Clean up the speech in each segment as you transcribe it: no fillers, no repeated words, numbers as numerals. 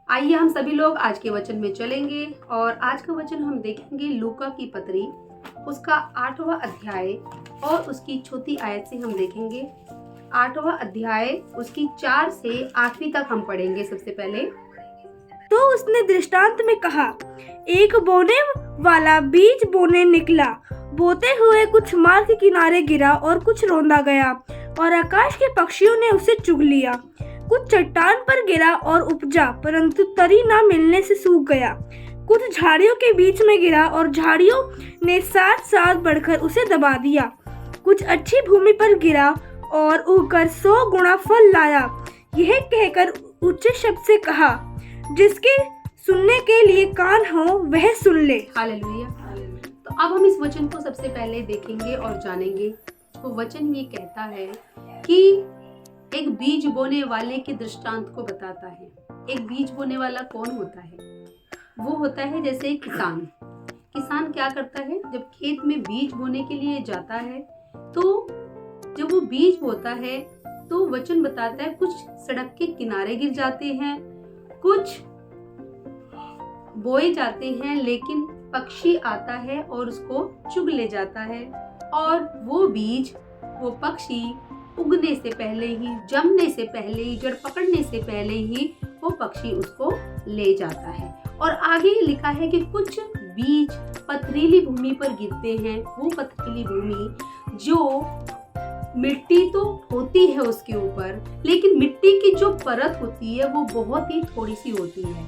आइए हम सभी लोग आज के वचन में चलेंगे और आज का वचन हम देखेंगे लूका की पत्री, उसका 8वां अध्याय और उसकी चौथी आयत से हम देखेंगे। 8वां अध्याय उसकी 4 से 8वीं तक हम पढ़ेंगे। सबसे पहले तो उसने दृष्टांत में कहा, एक बोने वाला बीज बोने निकला। बोते हुए कुछ मार्ग के किनारे गिरा और कुछ रौंदा गया और आकाश के पक्षियों ने उसे चुग लिया। कुछ चट्टान पर गिरा और उपजा, परंतु तरी न मिलने से सूख गया। कुछ झाड़ियों के बीच में गिरा और झाड़ियों ने साथ साथ बढ़कर उसे दबा दिया। कुछ अच्छी भूमि पर गिरा और उगकर 100 गुना फल लाया। यह कहकर ऊंचे शब्द से कहा, जिसके सुनने के लिए कान हो वह सुन ले। हालेलुया। तो अब हम इस वचन को सबसे पहले देखेंगे और जानेंगे। तो वचन ये कहता है कि एक बीज बोने वाले के दृष्टांत को बताता है। एक बीज बोने वाला कौन होता है? वो होता है जैसे किसान। किसान क्या करता है? जब खेत में बीज बोने के लिए जाता है तो जब वो बीज बोता है तो वचन बताता है कुछ सड़क के किनारे गिर जाते हैं, कुछ बोए जाते हैं, लेकिन पक्षी आता है और उसको चुग ले जाता है और वो बीज, वो पक्षी उगने से पहले ही, जमने से पहले ही, जड़ पकड़ने से पहले ही वो पक्षी उसको ले जाता है। और आगे लिखा है कि कुछ बीज पथरीली भूमि पर गिरते हैं। वो पथरीली भूमि जो मिट्टी तो होती है उसके ऊपर, लेकिन मिट्टी की जो परत होती है वो बहुत ही थोड़ी सी होती है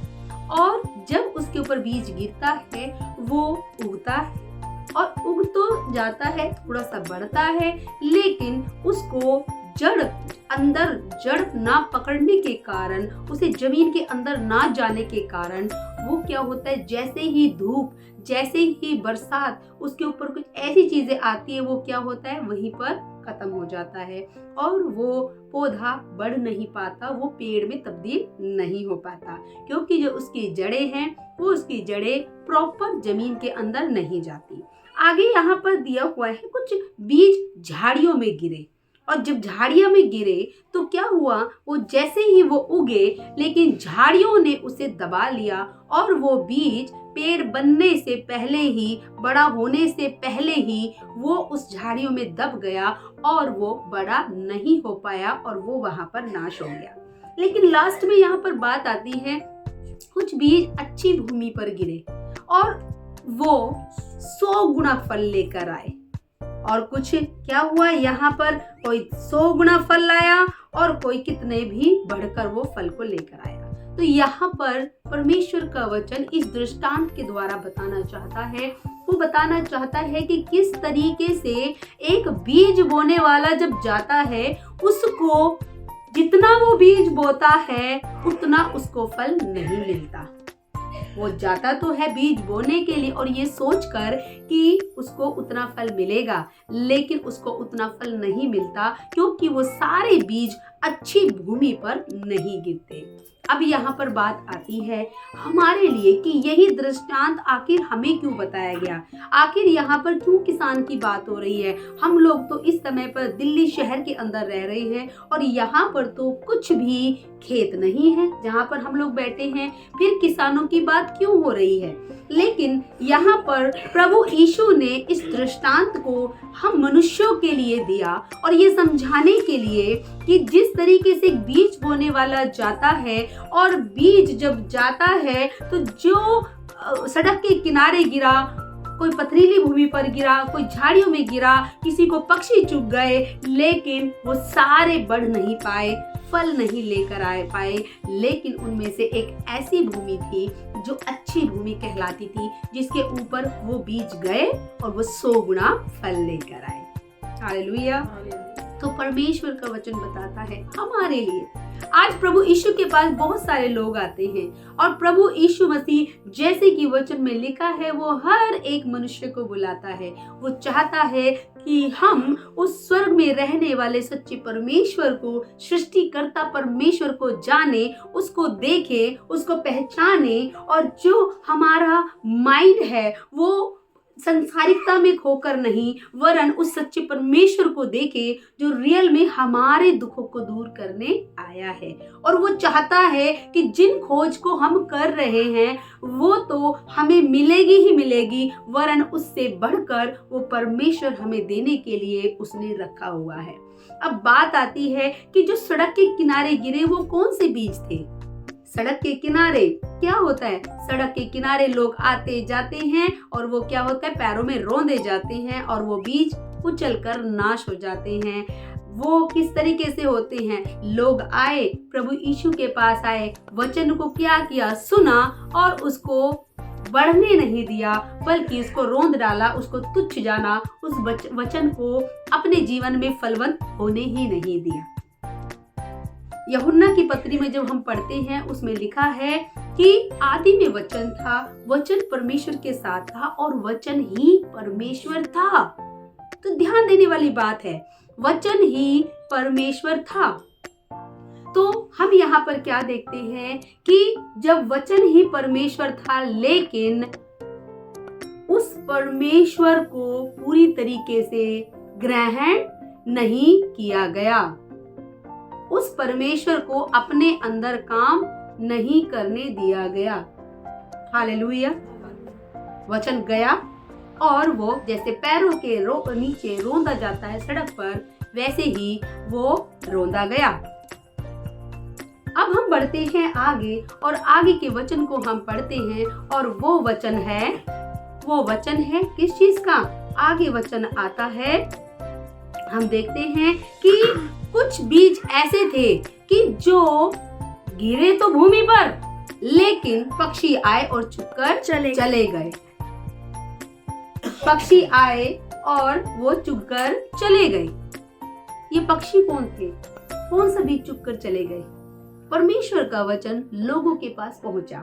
और जब उसके ऊपर बीज गिरता है वो उगता है और उग तो जाता है, थोड़ा सा बढ़ता है, लेकिन उसको जड़ ना पकड़ने के कारण, उसे जमीन के अंदर ना जाने के कारण वो क्या होता है, जैसे ही धूप, जैसे ही बरसात उसके ऊपर कुछ ऐसी चीजें आती है, वो क्या होता है, वहीं पर खत्म हो जाता है और वो पौधा बढ़ नहीं पाता, वो पेड़ में तब्दील नहीं हो पाता, क्योंकि जो उसकी जड़ें हैं वो उसकी जड़ें प्रॉपर जमीन के अंदर नहीं जाती। आगे यहाँ पर दिया हुआ है कुछ बीज झाड़ियों में गिरे और जब झाड़ियों में गिरे तो क्या हुआ, वो जैसे ही वो उगे लेकिन झाड़ियों ने उसे दबा लिया और वो बीज पेड़ बनने से पहले ही, बड़ा होने से पहले ही वो उस झाड़ियों में दब गया और वो बड़ा नहीं हो पाया और वो वहां पर नाश हो गया। लेकिन लास्ट में यहाँ पर बात आती है, कुछ बीज अच्छी भूमि पर गिरे और वो 100 गुना फल लेकर आए। और कुछ क्या हुआ, यहाँ पर कोई 100 गुना फल लाया और कोई कितने भी बढ़कर वो फल को लेकर आया। तो यहाँ पर परमेश्वर का वचन इस दृष्टांत के द्वारा बताना चाहता है, वो बताना चाहता है कि किस तरीके से एक बीज बोने वाला जब जाता है, उसको जितना वो बीज बोता है उतना उसको फल नहीं मिलता। वो जाता तो है बीज बोने के लिए और ये सोचकर कि उसको उतना फल मिलेगा, लेकिन उसको उतना फल नहीं मिलता क्योंकि वो सारे बीज अच्छी भूमि पर नहीं गिरते। अब यहाँ पर बात आती है हमारे लिए कि यही दृष्टांत आखिर हमें क्यों बताया गया, आखिर यहाँ पर क्यों किसान की बात हो रही है। हम लोग तो इस समय पर दिल्ली शहर के अंदर रह रहे हैं और यहाँ पर तो कुछ भी खेत नहीं है जहाँ पर हम लोग बैठे हैं, फिर किसानों की बात क्यों हो रही है। लेकिन यहाँ पर प्रभु यीशु ने इस दृष्टांत को हम मनुष्यों के लिए दिया और ये समझाने के लिए कि जिस तरीके से बीज बोने वाला जाता है और बीज जब जाता है तो जो सड़क के किनारे गिरा, कोई पथरीली भूमि पर गिरा, कोई झाड़ियों में गिरा, किसी को पक्षी चुग गए, लेकिन वो सारे बढ़ नहीं पाए, फल नहीं लेकर आए पाए। लेकिन उनमें से एक ऐसी भूमि थी जो अच्छी भूमि कहलाती थी, जिसके ऊपर वो बीज गए और वो 100 गुना फल लेकर आए। हालेलुया। तो परमेश्वर का वचन बताता है हमारे लिए, आज प्रभु यीशु के पास बहुत सारे लोग आते हैं और प्रभु यीशु मसीह जैसे कि वचन में लिखा है वो हर एक मनुष्य को बुलाता है। वो चाहता है कि हम उस स्वर्ग में रहने वाले सच्चे परमेश्वर को, सृष्टिकर्ता परमेश्वर को जाने, उसको देखें, उसको पहचाने और जो हमारा माइंड है वो संसारिकता में खोकर नहीं, वरन उस सच्चे परमेश्वर को देखे जो रियल में हमारे दुखों को दूर करने आया है। और वो चाहता है कि जिन खोज को हम कर रहे हैं वो तो हमें मिलेगी ही मिलेगी, वरन उससे बढ़कर वो परमेश्वर हमें देने के लिए उसने रखा हुआ है। अब बात आती है कि जो सड़क के किनारे गिरे वो कौन से बीज थे। सड़क के किनारे क्या होता है, सड़क के किनारे लोग आते जाते हैं और वो क्या होता है, पैरों में रौंदे जाते हैं और वो बीज उछलकर नाश हो जाते हैं। वो किस तरीके से होते हैं, लोग आए, प्रभु यीशु के पास आए, वचन को क्या किया, सुना और उसको बढ़ने नहीं दिया, बल्कि उसको रौंद डाला, उसको तुच्छ जाना, उस वचन को अपने जीवन में फलवंत होने ही नहीं दिया। यूहन्ना की पत्री में जब हम पढ़ते हैं उसमें लिखा है कि आदि में वचन था, वचन परमेश्वर के साथ था और वचन ही परमेश्वर था। तो ध्यान देने वाली बात है, वचन ही परमेश्वर था। तो हम यहाँ पर क्या देखते हैं कि जब वचन ही परमेश्वर था, लेकिन उस परमेश्वर को पूरी तरीके से ग्रहण नहीं किया गया, उस परमेश्वर को अपने अंदर काम नहीं करने दिया गया। हालेलुया। वचन गया और वो जैसे पैरों के नीचे रोंदा जाता है सड़क पर, वैसे ही वो रोंदा गया। अब हम बढ़ते हैं आगे और आगे के वचन को हम पढ़ते हैं और वो वचन है किस चीज का। आगे वचन आता है, हम देखते हैं कि कुछ बीज ऐसे थे कि जो गिरे तो भूमि पर, लेकिन पक्षी आए और चुगकर चले गए। पक्षी आए और वो चुगकर चले गए। ये पक्षी कौन थे, कौन सा बीज चुगकर चले गए। परमेश्वर का वचन लोगों के पास पहुंचा,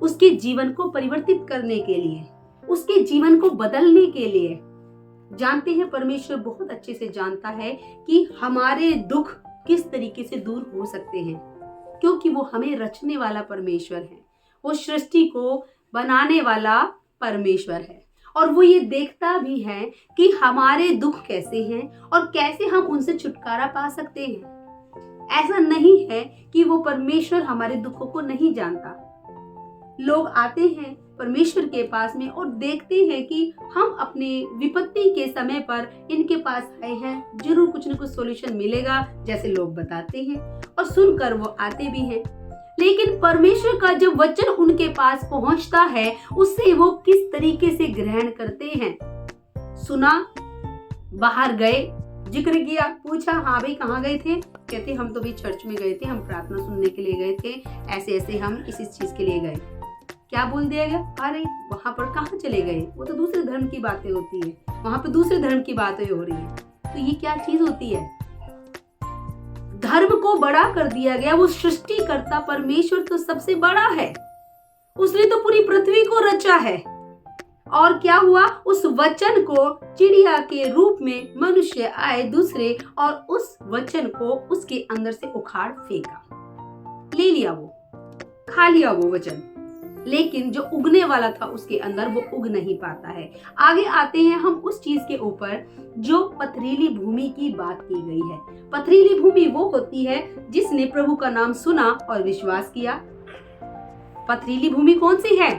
उसके जीवन को परिवर्तित करने के लिए, उसके जीवन को बदलने के लिए। जानते हैं, परमेश्वर बहुत अच्छे से जानता है कि हमारे दुख किस तरीके से दूर हो सकते हैं, क्योंकि वो हमें रचने वाला परमेश्वर है, वो सृष्टि को बनाने वाला परमेश्वर है और वो ये देखता भी है कि हमारे दुख कैसे हैं और कैसे हम उनसे छुटकारा पा सकते हैं। ऐसा नहीं है कि वो परमेश्वर हमारे दुखों को नहीं जानता। लोग आते हैं परमेश्वर के पास में और देखते हैं कि हम अपने विपत्ति के समय पर इनके पास आए हैं, जरूर कुछ न कुछ सॉल्यूशन मिलेगा, जैसे लोग बताते हैं और सुनकर वो आते भी हैं। लेकिन परमेश्वर का जब वचन उनके पास पहुंचता है, उससे वो किस तरीके से ग्रहण करते हैं। सुना, बाहर गए, जिक्र किया, पूछा हाँ भाई कहाँ गए थे, कहते हम तो भी चर्च में गए थे, हम प्रार्थना सुनने के लिए गए थे, ऐसे ऐसे हम इस चीज के लिए गए। क्या बोल दिया गया, अरे वहां पर कहाँ चले गए, वो तो दूसरे धर्म की बातें होती है, वहां पर दूसरे धर्म की बातें हो रही है। तो ये क्या चीज होती है, धर्म को बड़ा कर दिया गया। वो सृष्टिकर्ता परमेश्वर तो सबसे बड़ा है, उसने तो पूरी पृथ्वी को रचा है। और क्या हुआ, उस वचन को चिड़िया के रूप में मनुष्य आए दूसरे और उस वचन को उसके अंदर से उखाड़ फेंका, ले लिया, वो खा लिया वो वचन। लेकिन जो उगने वाला था उसके अंदर वो उग नहीं पाता है। आगे आते हैं हम उस चीज के ऊपर जो पथरीली भूमि की बात की गई है। पथरीली भूमि वो होती है जिसने प्रभु का नाम सुना और विश्वास किया। पथरीली भूमि कौन सी है,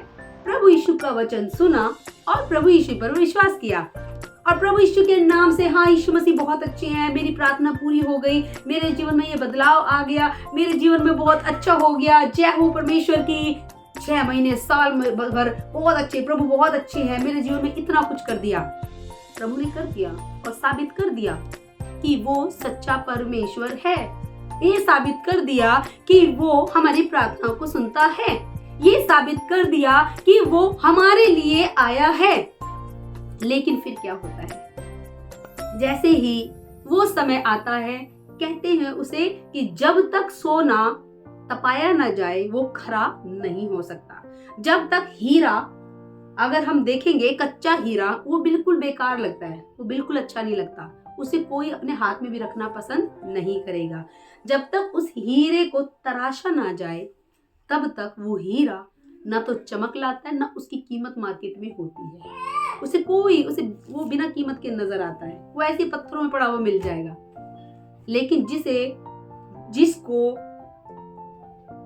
प्रभु यीशु का वचन सुना और प्रभु यीशु पर विश्वास किया और प्रभु यीशु के नाम से, हाँ यीशु मसीह बहुत अच्छे हैं, मेरी प्रार्थना पूरी हो गई, मेरे जीवन में ये बदलाव आ गया, मेरे जीवन में बहुत अच्छा हो गया, जय हो परमेश्वर की, 6 महीने साल भर बहुत अच्छे, प्रभु बहुत अच्छे हैं, मेरे जीवन में इतना कुछ कर दिया। प्रभु ने कर दिया और साबित कर दिया कि वो सच्चा परमेश्वर है। ये साबित कर दिया कि वो हमारी प्रार्थना को सुनता है। ये साबित कर दिया कि वो हमारे लिए आया है। लेकिन फिर क्या होता है, जैसे ही वो समय आता है, कहते हैं उसे कि जब तक सोना तपाया न जाए वो खरा नहीं हो सकता। जब तक हीरा, अगर हम देखेंगे कच्चा हीरा, वो बिल्कुल बेकार लगता है, वो बिल्कुल अच्छा नहीं लगता, उसे कोई अपने हाथ में भी रखना पसंद नहीं करेगा। जब तक उस हीरे को तराशा ना जाए तब तक वो हीरा ना तो चमक लाता है, ना उसकी कीमत मार्केट में होती है। उसे वो बिना कीमत के नजर आता है, वो ऐसे पत्थरों में पड़ा हुआ मिल जाएगा। लेकिन जिसको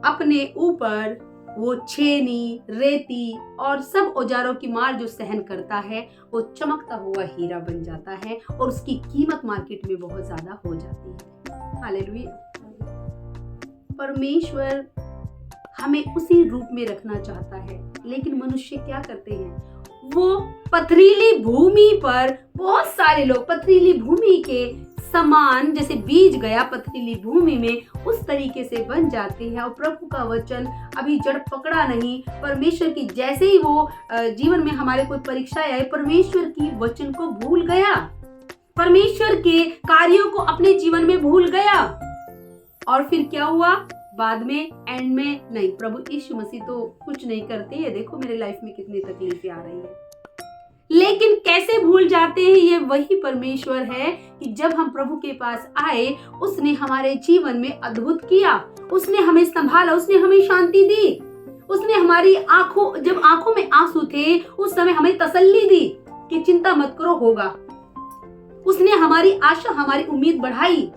अपने ऊपर वो छेनी, रेती और सब औजारों की मार जो सहन करता है, वो चमकता हुआ हीरा बन जाता है और उसकी कीमत मार्केट में बहुत ज्यादा हो जाती है। हालेलुया। परमेश्वर हमें उसी रूप में रखना चाहता है, लेकिन मनुष्य क्या करते हैं, वो पथरीली भूमि पर, बहुत सारे लोग पथरीली भूमि के समान, जैसे बीज गया पथरीली भूमि में, उस तरीके से बन जाते हैं और प्रभु का वचन अभी जड़ पकड़ा नहीं। परमेश्वर की जैसे ही वो जीवन में हमारे कोई परीक्षा आए, परमेश्वर की वचन को भूल गया, परमेश्वर के कार्यों को अपने जीवन में भूल गया। और फिर क्या हुआ बाद में, एंड में, नहीं प्रभु यीशु मसीह तो कुछ नहीं करते, ये देखो मेरे लाइफ में कितनी तकलीफें आ रही है। लेकिन कैसे भूल जाते हैं, ये वही परमेश्वर है कि जब हम प्रभु के पास आए, उसने हमारे जीवन में अद्भुत किया, उसने हमें संभाला, उसने हमें शांति दी, उसने हमारी जब आंखों में आंसू थे उस समय हमें तसल्ली दी कि चिंता मत करो, होगा। उसने हमारी आशा, हमारी उम्मीद बढ़ाई,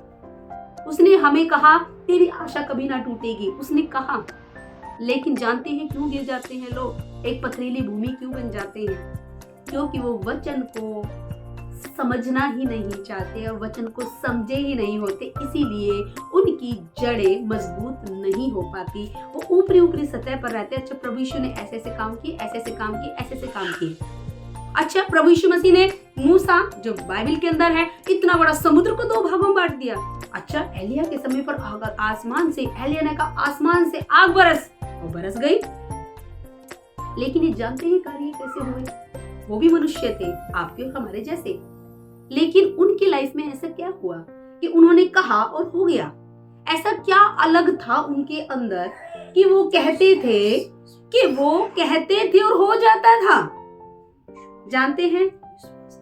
उसने हमें कहा तेरी आशा कभी ना टूटेगी, उसने कहा। लेकिन जानते हैं क्यों गिर जाते हैं लोग, एक पथरीली भूमि क्यों बन जाते हैं? क्योंकि वो वचन को समझना ही नहीं चाहते और वचन को समझे ही नहीं होते, इसीलिए उनकी जड़ें मजबूत नहीं हो पाती। वो ऊपरी सतह पर रहते। अच्छा प्रभु यीशु ने ऐसे ऐसे काम किए, ऐसे ऐसे काम किए, ऐसे ऐसे काम किए। अच्छा प्रभु यीशु मसीह ने मूसा, जो बाइबल के अंदर है, इतना बड़ा समुद्र को 2 भागों में बांट दिया। अच्छा एलिया के समय पर एलिया ने कहा आसमान से आग बरस, वो बरस गई। लेकिन ये जानते हैं कार्य कैसे हुए? वो भी मनुष्य थे, आपके और हमारे जैसे। लेकिन उनकी लाइफ में ऐसा क्या हुआ कि उन्होंने कहा और हो गया? ऐसा क्या अलग था उनके अंदर कि वो कहते थे और हो जाता था? जानते हैं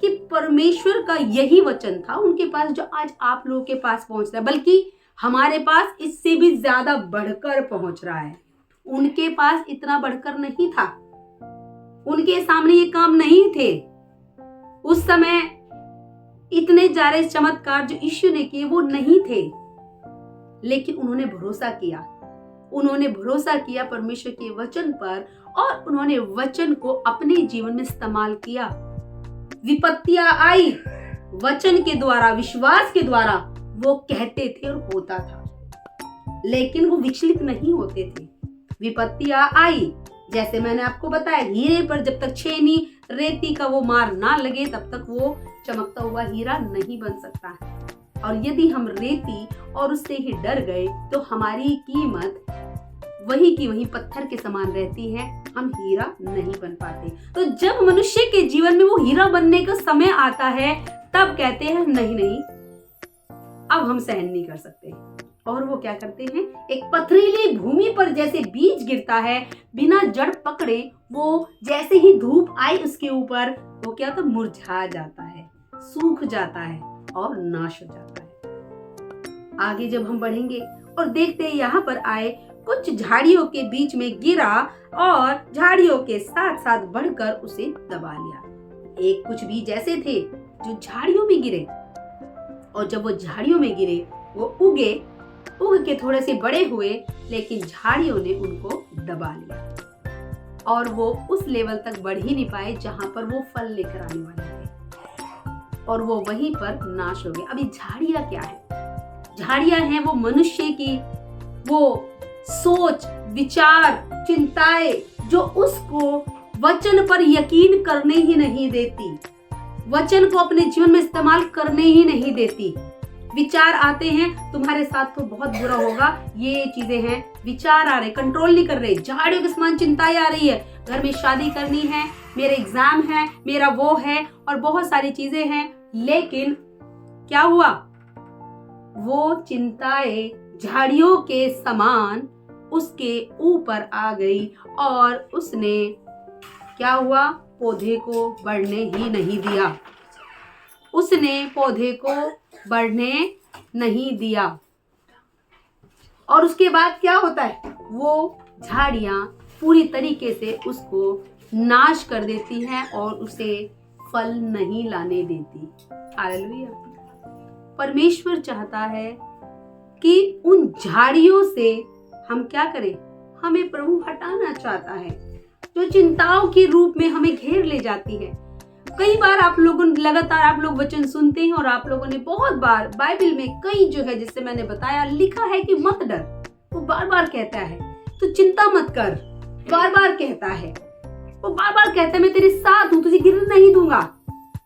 कि परमेश्वर का यही वचन था उनके पास, जो आज आप लोगों के पास पहुंच रहा है, बल्कि हमारे पास इससे भी ज्यादा बढ़कर पहुंच रहा है। उनके पास इतना बढ़कर नहीं था, उनके सामने ये काम नहीं थे। उस समय इतने सारे चमत्कार जो यीशु ने किए वो नहीं थे, लेकिन उन्होंने भरोसा किया परमेश्वर के वचन पर, और उन्होंने वचन को अपने जीवन में इस्तेमाल किया। विपत्तियां आई, वचन के द्वारा, विश्वास के द्वारा वो कहते थे और होता था, लेकिन वो विचलित नहीं होते थे। विपत्तियां आई, जैसे मैंने आपको बताया, हीरे पर जब तक छेनी, रेती का वो मार ना लगे तब तक वो चमकता हुआ हीरा नहीं बन सकता है। और यदि हम रेती और उससे ही डर गए तो हमारी कीमत वही की वही पत्थर के समान रहती है, हम हीरा नहीं बन पाते। तो जब मनुष्य के जीवन में वो हीरा बनने का समय आता है, तब कहते हैं नहीं, अब हम सहन नहीं कर सकते। और वो क्या करते हैं, एक पथरीली भूमि पर जैसे बीज गिरता है बिना जड़ पकड़े, वो जैसे ही धूप आई उसके ऊपर, वो क्या होता, मुरझा जाता है, सूख जाता है और नाश हो जाता है। आगे जब हम बढ़ेंगे और देखते हैं, यहाँ पर आए, कुछ झाड़ियों के बीच में गिरा और झाड़ियों के साथ साथ बढ़कर उसे दबा लिया। एक कुछ बीज ऐसे थे जो झाड़ियों में गिरे, और जब वो झाड़ियों में गिरे वो उग के थोड़े से बड़े हुए, लेकिन झाड़ियों ने उनको दबा लिया और वो उस लेवल तक बढ़ ही नहीं पाए जहां पर वो फल लेकर आने वाले थे, और वो वहीं पर नाश हो गए। अभी झाड़ियां क्या है? झाड़ियां हैं वो मनुष्य की वो सोच, विचार, चिंताएं, जो उसको वचन पर यकीन करने ही नहीं देती, वचन को अपने जीवन में इस्तेमाल करने ही नहीं देती। विचार आते हैं, तुम्हारे साथ तो बहुत बुरा होगा, ये चीजें हैं, विचार आ रहे, कंट्रोल नहीं कर रहे, झाड़ियों के समान चिंताएं आ रही है, घर में शादी करनी है, मेरे एग्जाम है, मेरा वो है, और बहुत सारी चीजें हैं। लेकिन क्या हुआ, वो चिंताएं झाड़ियों के समान उसके ऊपर आ गई, और उसने क्या हुआ, पौधे को बढ़ने ही नहीं दिया। उसने पौधे को बढ़ने नहीं दिया। और उसके बाद क्या होता है, वो झाड़ियां पूरी तरीके से उसको नाश कर देती है और उसे फल नहीं लाने देती। हालेलुया। परमेश्वर चाहता है कि उन झाड़ियों से हम क्या करें, हमें प्रभु हटाना चाहता है, जो चिंताओं के रूप में हमें घेर ले जाती है। कई बार आप लोगों लगातार आप लोग वचन सुनते हैं और आप लोगों ने बहुत बार बाइबल में कई जो है, जिससे मैंने बताया, लिखा है कि मत डर। वो बार बार कहता है तो चिंता मत कर, बार बार कहता है, वो बार बार कहता है मैं तेरे साथ हूं, तुझे गिरने नहीं दूंगा।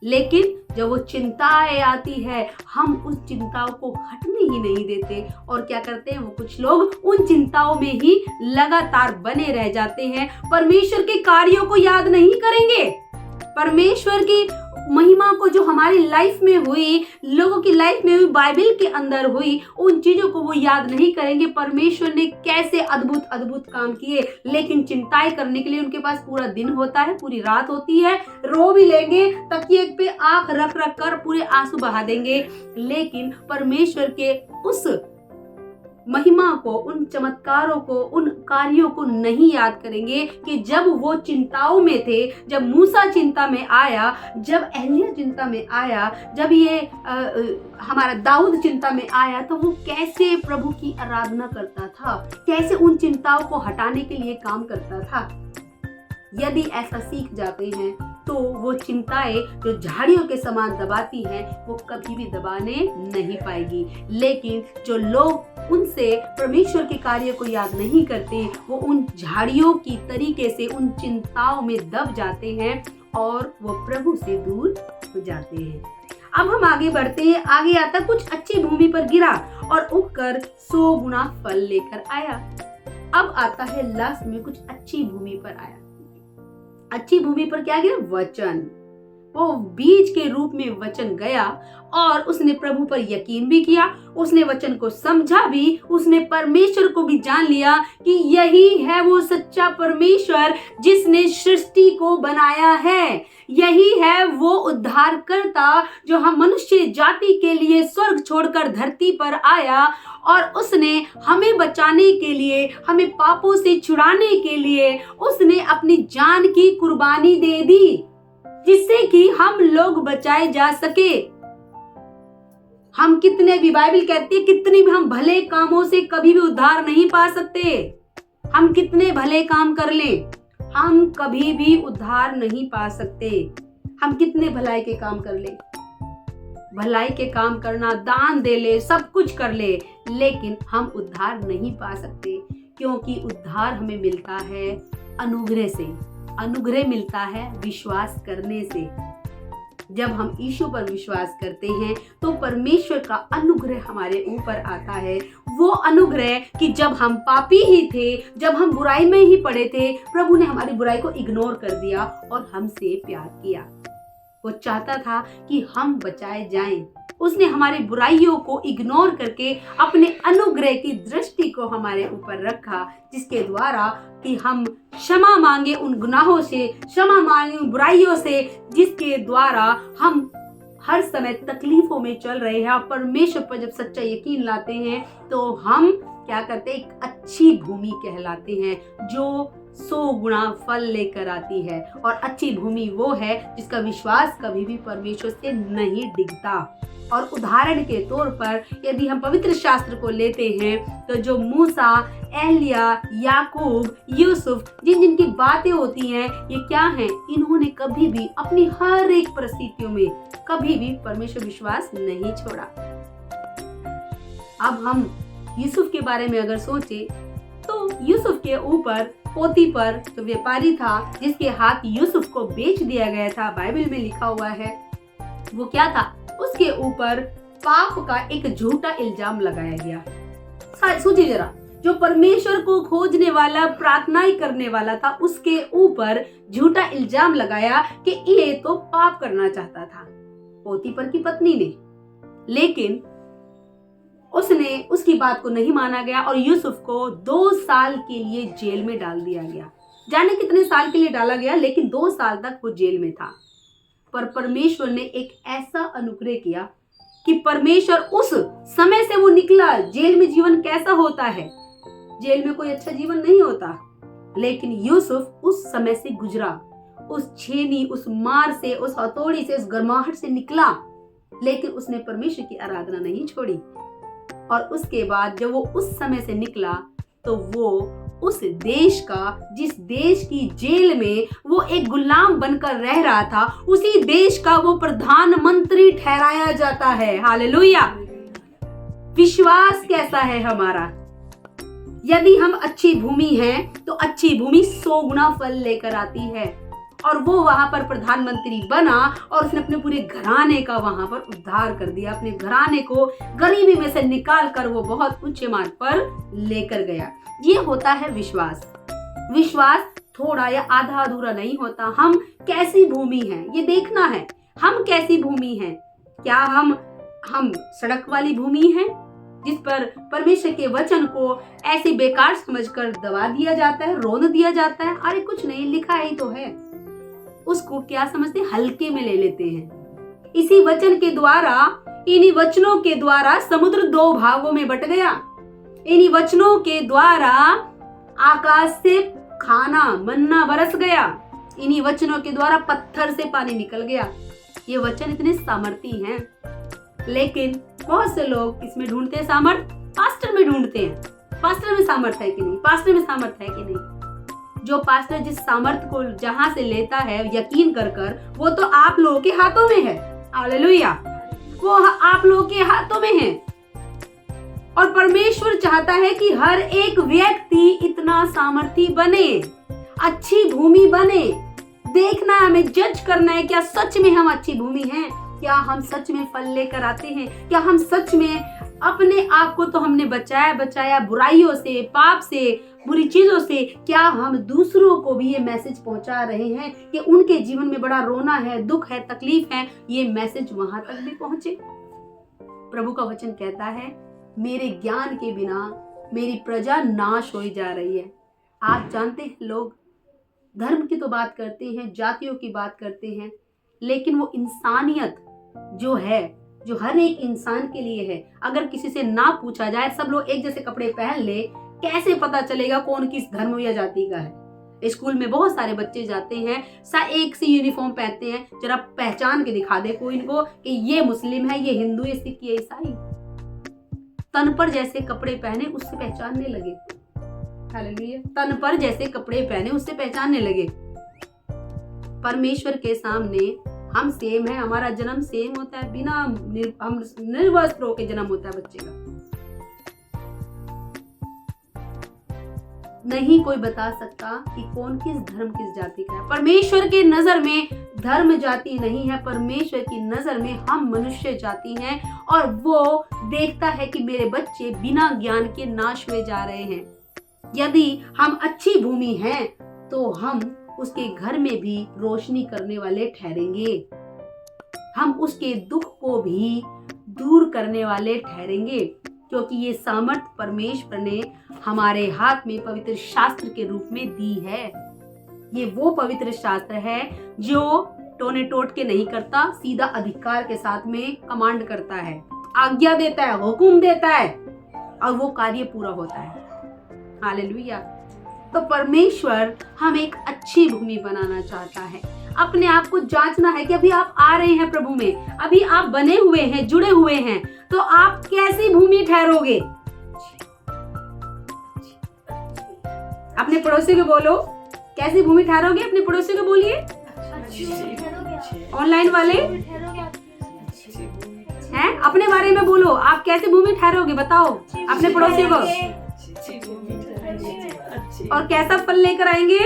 लेकिन जब वो चिंताएं आती है, हम उस चिंताओं को हटने ही नहीं देते और क्या करते हैं, वो कुछ लोग उन चिंताओं में ही लगातार बने रह जाते हैं। परमेश्वर के कार्यों को याद नहीं करेंगे, परमेश्वर की महिमा को जो हमारी लाइफ में हुई, लोगों की लाइफ में हुई, बाइबल के अंदर हुई, उन चीजों को वो याद नहीं करेंगे। परमेश्वर ने कैसे अद्भुत अद्भुत काम किए, लेकिन चिंताएं करने के लिए उनके पास पूरा दिन होता है, पूरी रात होती है, रो भी लेंगे, तकिए पे आंख रख रख कर पूरे आंसू बहा देंगे, लेकिन परमेश्वर के उस महिमा को, उन चमत्कारों को, उन कार्यों को नहीं याद करेंगे कि जब वो चिंताओं में थे, जब मूसा चिंता में आया, जब एलिया चिंता में आया, जब ये हमारा दाऊद चिंता में आया, तो वो कैसे प्रभु की आराधना करता था, कैसे उन चिंताओं को हटाने के लिए काम करता था। यदि ऐसा सीख जाते हैं तो वो चिंताएं जो झाड़ियों के समान दबाती हैं, वो कभी भी दबाने नहीं पाएगी। लेकिन जो लोग उनसे परमेश्वर के कार्य को याद नहीं करते, वो उन झाड़ियों की तरीके से उन चिंताओं में दब जाते हैं और वो प्रभु से दूर हो जाते हैं। अब हम आगे बढ़ते हैं। आगे आता, कुछ अच्छी भूमि पर गिरा और उगकर 100 गुना फल लेकर आया। अब आता है लास्ट में, कुछ अच्छी भूमि पर आया। अच्छी भूमि पर क्या गिरा? वचन। वो बीज के रूप में वचन गया और उसने प्रभु पर यकीन भी किया, उसने वचन को समझा भी, उसने परमेश्वर को भी जान लिया कि यही है वो सच्चा परमेश्वर जिसने सृष्टि को बनाया है, यही है वो उद्धारकर्ता जो हम मनुष्य जाति के लिए स्वर्ग छोड़कर धरती पर आया और उसने हमें बचाने के लिए, हमें पापों से छुड़ाने के लिए उसने अपनी जान की कुर्बानी दे दी, जिससे कि हम लोग बचाए जा सके। हम कितने भी, बाइबल कहती है, कितने भी हम भले कामों से कभी भी उद्धार नहीं पा सकते। हम कितने भले काम कर लें, हम कभी भी उद्धार नहीं पा सकते। हम कितने भलाई के काम कर ले, भलाई के काम करना, दान दे ले, सब कुछ कर ले, लेकिन हम उद्धार नहीं पा सकते, क्योंकि उद्धार हमें मिलता है अनुग्रह से। अनुग्रह मिलता है विश्वास करने से। जब हम यीशु पर विश्वास करते हैं तो परमेश्वर का अनुग्रह हमारे ऊपर आता है। वो अनुग्रह कि जब हम पापी ही थे, जब हम बुराई में ही पड़े थे, प्रभु ने हमारी बुराई को इग्नोर कर दिया और हमसे प्यार किया। वो चाहता था कि हम बचाए जाएं। उसने हमारी बुराइयों को इग्नोर करके अपने अनुग्रह की दृष्टि को हमारे ऊपर रखा, जिसके द्वारा कि हम क्षमा मांगे उन गुनाहों से, क्षमा मांगे उन बुराइयों से, जिसके द्वारा हम हर समय तकलीफों में चल रहे हैं। और परमेश्वर पर जब सच्चा यकीन लाते हैं तो हम क्या करते हैं? एक अच्छी भूमि कहलाते हैं जो 100 गुना फल लेकर आती है। और अच्छी भूमि वो है जिसका विश्वास कभी भी परमेश्वर से नहीं डिगता। और उदाहरण के तौर पर यदि हम पवित्र शास्त्र को लेते हैं तो जो मूसा, एलिया, याकूब, यूसुफ, जिन जिन की बातें होती हैं, ये क्या हैं? इन्होंने कभी भी अपनी हर एक परिस्थितियों में कभी भी परमेश्वर विश्वास नहीं छोड़ा। अब हम यूसुफ के बारे में अगर सोचे तो यूसुफ के ऊपर पोतीफर जो व्यापारी था, जिसके हाथ यूसुफ को बेच दिया गया था, बाइबल में लिखा हुआ है, वो क्या था? उसके ऊपर पाप का एक झूठा इल्जाम लगाया गया। सोचिए जरा, जो परमेश्वर को खोजने वाला, प्रार्थनाएं करने वाला था, उसके ऊपर झूठा इल्जाम लगाया कि ये तो पाप करना चाहता था, पोतीफर की पत्नी ने। लेकिन उसकी बात को नहीं माना गया और यूसुफ को 2 साल के लिए जेल में डाल दिया गया। जाने कितने साल के लिए डाला गया, लेकिन 2 साल तक वो जेल में था। पर परमेश्वर ने एक ऐसा अनुग्रह किया कि परमेश्वर उस समय से वो निकला। जेल में जीवन कैसा होता है? जेल में कोई अच्छा जीवन नहीं होता। लेकिन यूसुफ उस समय से गुजरा, उस छेनी, उस मार से, उस हथौड़ी से, उस गर्माहट से निकला, लेकिन उसने परमेश्वर की आराधना नहीं छोड़ी। और उसके बाद जब वो उस समय से निकला तो वो उस देश का, जिस देश की जेल में वो एक गुलाम बनकर रह रहा था, उसी देश का वो प्रधानमंत्री ठहराया जाता है। हालेलुया। विश्वास कैसा है हमारा? यदि हम अच्छी भूमि हैं तो अच्छी भूमि 100 गुना फल लेकर आती है। और वो वहां पर प्रधानमंत्री बना और उसने अपने पूरे घराने का वहां पर उद्धार कर दिया, अपने घराने को गरीबी में से निकाल कर वो बहुत ऊंचे मार्ग पर लेकर गया। ये होता है विश्वास। विश्वास थोड़ा या आधा अधूरा नहीं होता। हम कैसी भूमि हैं ये देखना है। हम कैसी भूमि हैं? क्या हम सड़क वाली भूमि हैं जिस पर परमेश्वर के वचन को ऐसे बेकार समझकर दबा दिया जाता है, रोन दिया जाता है, अरे कुछ नहीं लिखा ही तो है, उसको क्या समझते, हल्के में ले लेते हैं। इसी वचन के द्वारा, इन्हीं वचनों के द्वारा समुद्र 2 भागों में बट गया। इन्हीं वचनों के द्वारा आकाश से खाना, मन्ना बरस गया। इन्हीं वचनों के द्वारा पत्थर से पानी निकल गया। ये वचन इतने सामर्थी हैं, लेकिन बहुत से लोग इसमें ढूंढते हैं सामर्थ, पास्टर में ढूंढते हैं। पास्टर में सामर्थ है कि नहीं, पास्टर में सामर्थ है कि नहीं। जो पास्टर जिस सामर्थ को जहां से लेता है यकीन कर कर, वो तो आप लोगों के हाथों में है। हालेलुया। वो आप लोगों के हाथों में है। और परमेश्वर चाहता है कि हर एक व्यक्ति इतना सामर्थी बने, अच्छी भूमि बने। देखना है, हमें जज करना है, क्या सच में हम अच्छी भूमि हैं? क्या हम सच में फल लेकर आते हैं? क्या हम सच में अपने आप को तो हमने बचाया बुराइयों से, पाप से, बुरी चीजों से? क्या हम दूसरों को भी ये मैसेज पहुंचा रहे हैं कि उनके जीवन में बड़ा रोना है, दुख है, तकलीफ है, ये मैसेज वहां तक भी पहुंचे? प्रभु का वचन कहता है, मेरे ज्ञान के बिना मेरी प्रजा नाश हो जा रही है। आप जानते हैं, लोग धर्म की तो बात करते हैं, जातियों की बात करते हैं, लेकिन वो इंसानियत जो है, जो हर एक इंसान के लिए है, अगर किसी से ना पूछा जाए, सब लोग एक जैसे कपड़े पहन ले, कैसे पता चलेगा कौन किस धर्म या जाति का है? स्कूल में बहुत सारे बच्चे जाते हैं, एक सी यूनिफॉर्म पहनते हैं, जरा पहचान के दिखा दे कोई इनको कि ये मुस्लिम है, ये हिंदू, ये सिख, ये ईसाई। तन पर जैसे कपड़े पहने उससे पहचानने लगे। हालेलुया। तन पर जैसे कपड़े पहने उससे पहचानने लगे। परमेश्वर के सामने हम सेम है, हमारा जन्म सेम होता है, बिना हम निर्वस्त्र होकर जन्म होता है बच्चे का। नहीं कोई बता सकता कि कौन किस धर्म, किस जाति का है। परमेश्वर के नजर में धर्म जाति नहीं है, परमेश्वर की नजर में हम मनुष्य जाति हैं। और वो देखता है कि मेरे बच्चे बिना ज्ञान के नाश हुए जा रहे हैं। यदि हम अच्छी भूमि हैं तो हम उसके घर में भी रोशनी करने वाले ठहरेंगे। हम उसके दुख को भी दूर करने वाले ठहरेंगे, क्योंकि ये सामर्थ परमेश्वर ने हमारे हाथ में पवित्र शास्त्र के रूप में दी है। ये वो पवित्र शास्त्र है जो टोने टोट के नहीं करता, सीधा अधिकार के साथ में कमांड करता है, आज्ञा देता है, हुक्म देता है, और वो कार्य पूरा होता है। हालेलुया। तो परमेश्वर हम एक अच्छी भूमि बनाना चाहता है। अपने आप को जांचना है कि अभी आप आ रहे हैं प्रभु में, अभी आप बने हुए हैं, जुड़े हुए हैं, तो आप कैसी भूमि ठहरोगे? अपने पड़ोसी को बोलो, कैसी भूमि ठहरोगे? अपने पड़ोसी को बोलिए। ऑनलाइन वाले हैं, अपने बारे में बोलो, आप कैसी भूमि ठहरोगे? बताओ अपने पड़ोसी को। और कैसा फल लेकर आएंगे?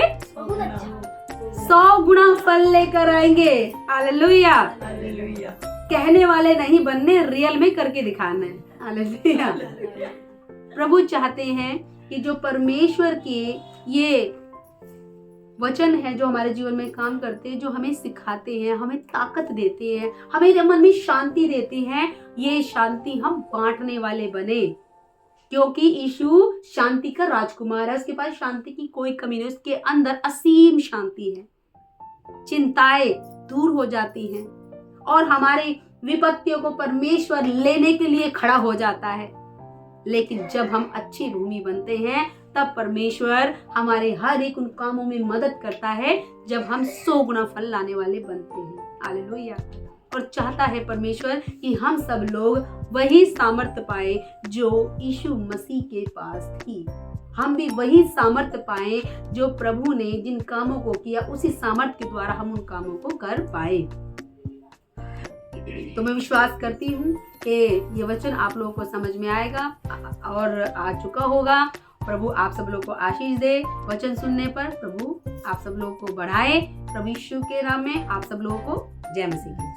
100 गुना फल लेकर आएंगे। हालेलुया। कहने वाले नहीं बनने, रियल में करके दिखाना है। हालेलुया। प्रभु चाहते हैं कि जो परमेश्वर के ये वचन है, जो हमारे जीवन में काम करते हैं, जो हमें सिखाते हैं, हमें ताकत देते हैं, हमें मन में शांति देते हैं, ये शांति हम बांटने वाले बने। क्योंकि यीशु शांति का राजकुमार है, उसके पास शांति की कोई कमी नहीं, उसके अंदर असीम शांति है। चिंताएं दूर हो जाती हैं और हमारी विपत्तियों को परमेश्वर लेने के लिए खड़ा हो जाता है। लेकिन जब हम अच्छी भूमि बनते हैं तब परमेश्वर हमारे हर एक उन कामों में मदद करता है जब हम 100 गुना फल लाने वाले बनते हैं। हालेलुया। और चाहता है परमेश्वर कि हम सब लोग वही सामर्थ्य पाए जो यीशु मसीह के पास थी। हम भी वही सामर्थ्य पाए जो प्रभु ने जिन कामों को किया, उसी सामर्थ्य के द्वारा हम उन कामों को कर पाए। तो मैं विश्वास करती हूँ कि ये वचन आप लोगों को समझ में आएगा और आ चुका होगा। प्रभु आप सब लोगों को आशीष दे। वचन सुनने पर प्रभु आप सब लोगों को बढ़ाए। प्रभु यीशु के नाम में आप सब लोगों को जय मसीह की।